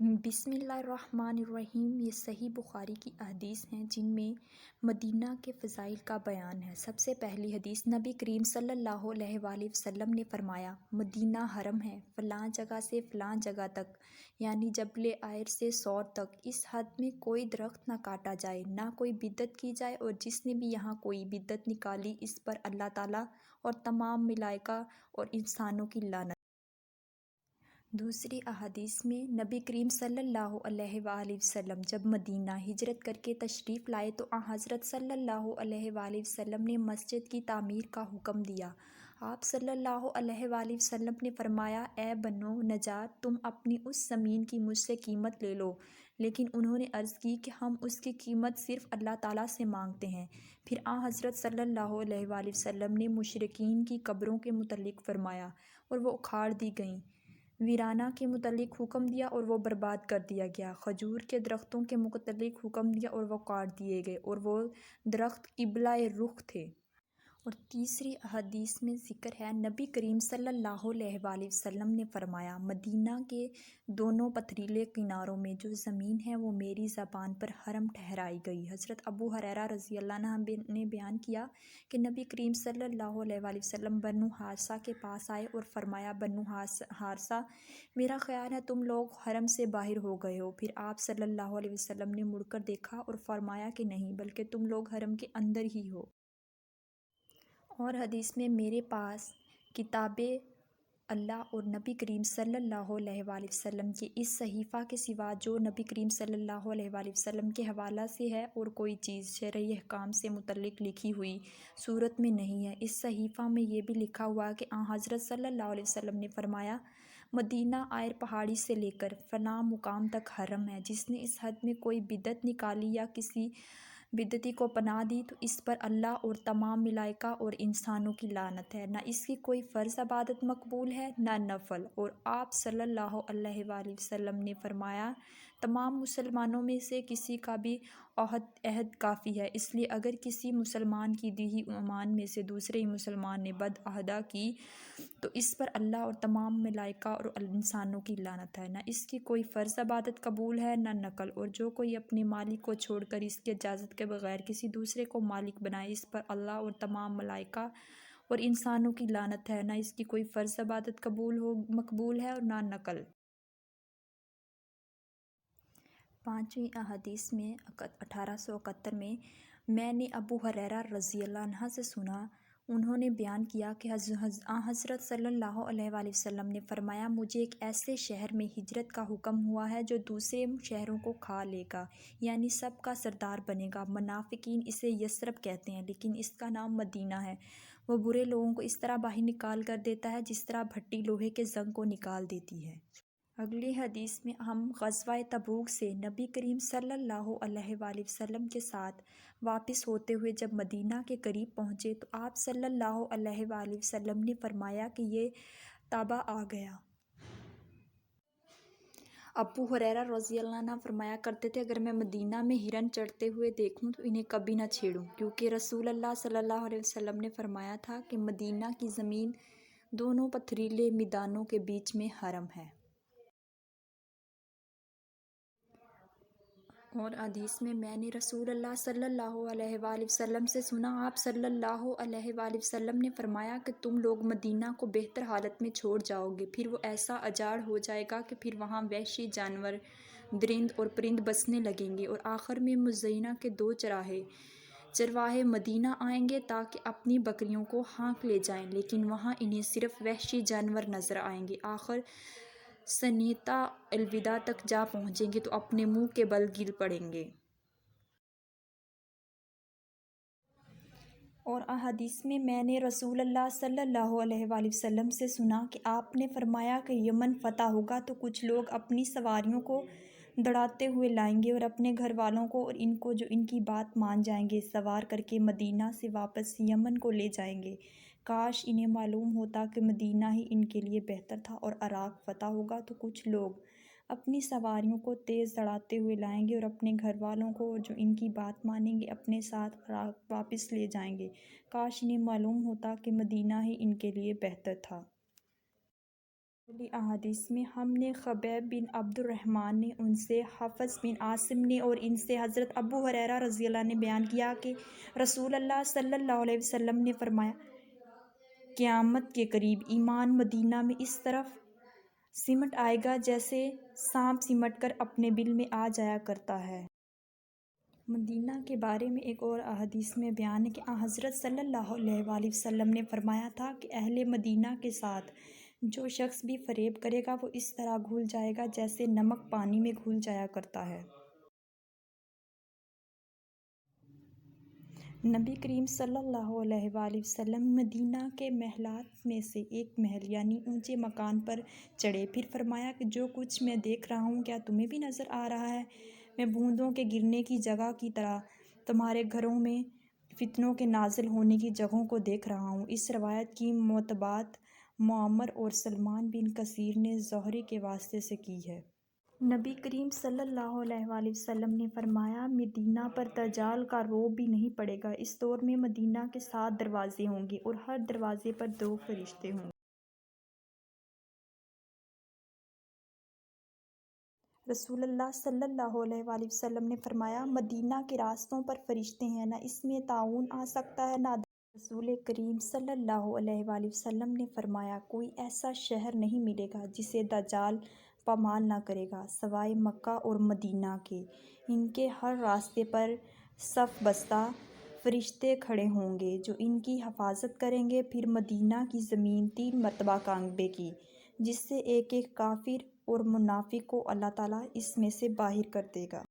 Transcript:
बिस्मिल्लाहिर्रहमानिर्रहीम। ये सही बुखारी की अहदीस हैं जिन में मदीना के फ़ज़ाइल का बयान है। सबसे पहली हदीस, नबी करीम सल्लल्लाहु अलैहि वसल्लम ने फरमाया, मदीना हरम है, फ़लाँ जगह से फ़लाँ जगह तक, यानी जबल आयर से सौर तक, इस हद में कोई दरख्त न काटा जाए, ना कोई बिदअत की जाए, और जिसने भी यहाँ कोई बिदअत निकाली इस पर अल्लाह ताला और तमाम मलाइका और इंसानों की लानत। दूसरी अहादीस में नबी करीम सल्लल्लाहु अलैहि वसल्लम जब मदीना हिजरत करके तशरीफ़ लाए तो हज़रत सल्लल्लाहु अलैहि वसल्लम ने मस्जिद की तामीर का हुक्म दिया। आप सल्लल्लाहु अलैहि वसल्लम ने फरमाया, ए बनो नजार, तुम अपनी उस ज़मीन की मुझसे कीमत ले लो। लेकिन उन्होंने अर्ज़ की कि हम उसकी कीमत सिर्फ़ अल्लाह ताला से मांगते हैं। फिर हज़रत सल्लल्लाहु अलैहि वसल्लम ने मुशरिकीन की कब्रों के मुतल्लिक़ फरमाया और वो उखाड़ दी गईं। वीराना के मुतल्लिक़ हुक्म दिया और वो बर्बाद कर दिया गया। खजूर के दरख्तों के मुतल्लिक़ हुक्म दिया और वो काट दिए गए, और वो दरख्त क़िबला-ए रुख़ थे। और तीसरी हदीस में ज़िक्र है, नबी करीम सल्लल्लाहु अलैहि वसल्लम ने फरमाया, मदीना के दोनों पथरीले किनारों में जो ज़मीन है वो मेरी ज़बान पर हरम ठहराई गई। हज़रत अबू हुरैरा रज़ियल्लाहु अन्हु ने बयान किया कि नबी करीम सल्लल्लाहु अलैहि वसल्लम बनु हारसा के पास आए और फरमाया, बनु हारसा, मेरा ख़्याल है तुम लोग हरम से बाहर हो गए हो। फिर आप सल्लल्लाहु अलैहि वसल्लम ने मुड़कर देखा और फरमाया कि नहीं, बल्कि तुम लोग हरम के अंदर ही हो। और हदीस में, मेरे पास किताबे अल्लाह और नबी करीम सल्लल्लाहु अलैहि वसल्लम के इस सहीफ़ा के सिवा जो नबी करीम सल्लल्लाहु अलैहि वसल्लम के हवाला से है और कोई चीज़ शरई अहकाम से मुतल्लिक़ लिखी हुई सूरत में नहीं है। इस सहीफ़ा में ये भी लिखा हुआ कि हज़रत सल्लल्लाहु अलैहि वसल्लम ने फरमाया, मदीना आयर पहाड़ी से लेकर फ़लाँ मुकाम तक हरम है। जिसने इस हद में कोई बिदअत निकाली या किसी बिदअती को पनाह दी तो इस पर अल्लाह और तमाम मलाइका और इंसानों की लानत है। न इसकी कोई फ़र्ज़ इबादत मकबूल है न नफल। और आप सल्लल्लाहु अलैहि वसल्लम ने फरमाया, तमाम मुसलमानों में से किसी का भी अहद काफ़ी है। इसलिए अगर किसी मुसलमान की दी हुई ईमान में से दूसरे ही मुसलमान ने बदअहदा की तो इस पर अल्लाह और तमाम मलाइका और इंसानों की लानत है। न इसकी कोई फ़र्ज़ इबादत कबूल है न नकल। और जो कोई अपने मालिक को छोड़कर इसकी इजाज़त के बग़ैर किसी दूसरे को मालिक बनाए इस पर अल्लाह और तमाम मलाइका और इंसानों की लानत है। न इसकी कोई फ़र्ज़ इबादत मकबूल है और न नकल। पाँचवीं अहादीस में 1871 में, मैंने अबू हुरैरा रज़ियल्लाहु अन्हु से सुना, उन्होंने बयान किया कि हज़रत सल्लल्लाहु अलैहि वसल्लम ने फरमाया, मुझे एक ऐसे शहर में हिजरत का हुक्म हुआ है जो दूसरे शहरों को खा लेगा, यानी सब का सरदार बनेगा। मुनाफिकीन इसे यसरब कहते हैं, लेकिन इसका नाम मदीना है। वो बुरे लोगों को इस तरह बाहर निकाल कर देता है जिस तरह भट्टी लोहे के ज़ंग को निकाल देती है। अगली हदीस में हम ग़ज़वा तबूक से नबी करीम सल्लल्लाहु अलैहि वसल्लम के साथ वापस होते हुए जब मदीना के करीब पहुँचे तो आप सल्लल्लाहु अलैहि वसल्लम ने फरमाया कि ये ताबा आ गया। अबू हुरैरा रज़ियल्लाहु अन्हु फरमाया करते थे, अगर मैं मदीना में हिरन चढ़ते हुए देखूं तो इन्हें कभी न छेड़ूं, क्योंकि रसूलुल्लाह सल्लल्लाहु अलैहि वसल्लम ने फरमाया था कि मदीना की ज़मीन दोनों पथरीले मैदानों के बीच में हरम है। और हदीस में, मैंने रसूलुल्लाह सल्लल्लाहु अलैहि वसल्लम से सुना, आप सल्लल्लाहु अलैहि वसल्लम ने फरमाया कि तुम लोग मदीना को बेहतर हालत में छोड़ जाओगे, फिर वो ऐसा अजाड़ हो जाएगा कि फिर वहाँ वहशी जानवर, दरिंद और परिंद बसने लगेंगे। और आखिर में मुज़ैना के दो चरवाहे मदीना आएंगे ताकि अपनी बकरियों को हाँक ले जाएं, लेकिन वहाँ इन्हें सिर्फ वहशी जानवर नज़र आएंगे। आखिर सनीता अलविदा तक जा पहुँचेंगे तो अपने मुंह के बल गिर पड़ेंगे। और अहादीस में, मैंने रसूलुल्लाह सल्लल्लाहु अलैहि वसल्लम से सुना कि आपने फरमाया कि यमन फ़तह होगा तो कुछ लोग अपनी सवारियों को दौड़ाते हुए लाएंगे और अपने घर वालों को और इनको जो इनकी बात मान जाएंगे सवार करके मदीना से वापस यमन को ले जाएंगे। काश इन्हें मालूम होता कि मदीना ही इनके लिए बेहतर था और इराक़ फ़तह होगा तो कुछ लोग अपनी सवारियों को तेज़ दौड़ाते हुए लाएंगे और अपने घर वालों को और जो इनकी बात मानेंगे अपने साथ इराक़ वापस ले जाएंगे। काश इन्हें मालूम होता कि मदीना ही इनके लिए बेहतर था। پہلی احادیث میں ہم نے خبیب بن عبد الرحمن نے ان سے حفص بن عاصم نے اور ان سے حضرت ابو ہریرہ رضی اللہ عنہ نے بیان کیا کہ رسول اللہ صلی اللہ علیہ وسلم نے فرمایا، قیامت کے قریب ایمان مدینہ میں اس طرح سمٹ آئے گا جیسے سانپ سمٹ کر اپنے بل میں آ جایا کرتا ہے۔ مدینہ کے بارے میں ایک اور احادیث میں بیان ہے کہ حضرت صلی اللہ علیہ وآلہ وسلم نے فرمایا تھا کہ اہل مدینہ کے ساتھ جو شخص بھی فریب کرے گا وہ اس طرح گھل جائے گا جیسے نمک پانی میں گھل جایا کرتا ہے۔ نبی کریم صلی اللہ علیہ وآلہ وسلم مدینہ کے محلات میں سے ایک محل یعنی اونچے مکان پر چڑھے، پھر فرمایا کہ جو کچھ میں دیکھ رہا ہوں کیا تمہیں بھی نظر آ رہا ہے؟ میں بوندوں کے گرنے کی جگہ کی طرح تمہارے گھروں میں فتنوں کے نازل ہونے کی جگہوں کو دیکھ رہا ہوں۔ اس روایت کی متابعت معمر اور سلمان بن کثیر نے زہری کے واسطے سے کی ہے۔ نبی کریم صلی اللہ علیہ وآلہ وسلم نے فرمایا، مدینہ پر دجال کا رعب بھی نہیں پڑے گا۔ اس دور میں مدینہ کے 7 دروازے ہوں گے اور ہر دروازے پر 2 فرشتے ہوں گے۔ رسول اللہ صلی اللہ علیہ وآلہ وسلم نے فرمایا، مدینہ کے راستوں پر فرشتے ہیں، نہ اس میں طاعون آ سکتا ہے نہ رسول کریم صلی اللہ علیہ وآلہ وسلم نے فرمایا، کوئی ایسا شہر نہیں ملے گا جسے دجال پامال نہ کرے گا سوائے مکہ اور مدینہ کے۔ ان کے ہر راستے پر صف بستہ فرشتے کھڑے ہوں گے جو ان کی حفاظت کریں گے۔ پھر مدینہ کی زمین 3 مرتبہ کانپے گی، جس سے ایک ایک کافر اور منافق کو اللہ تعالیٰ اس میں سے باہر کر دے گا۔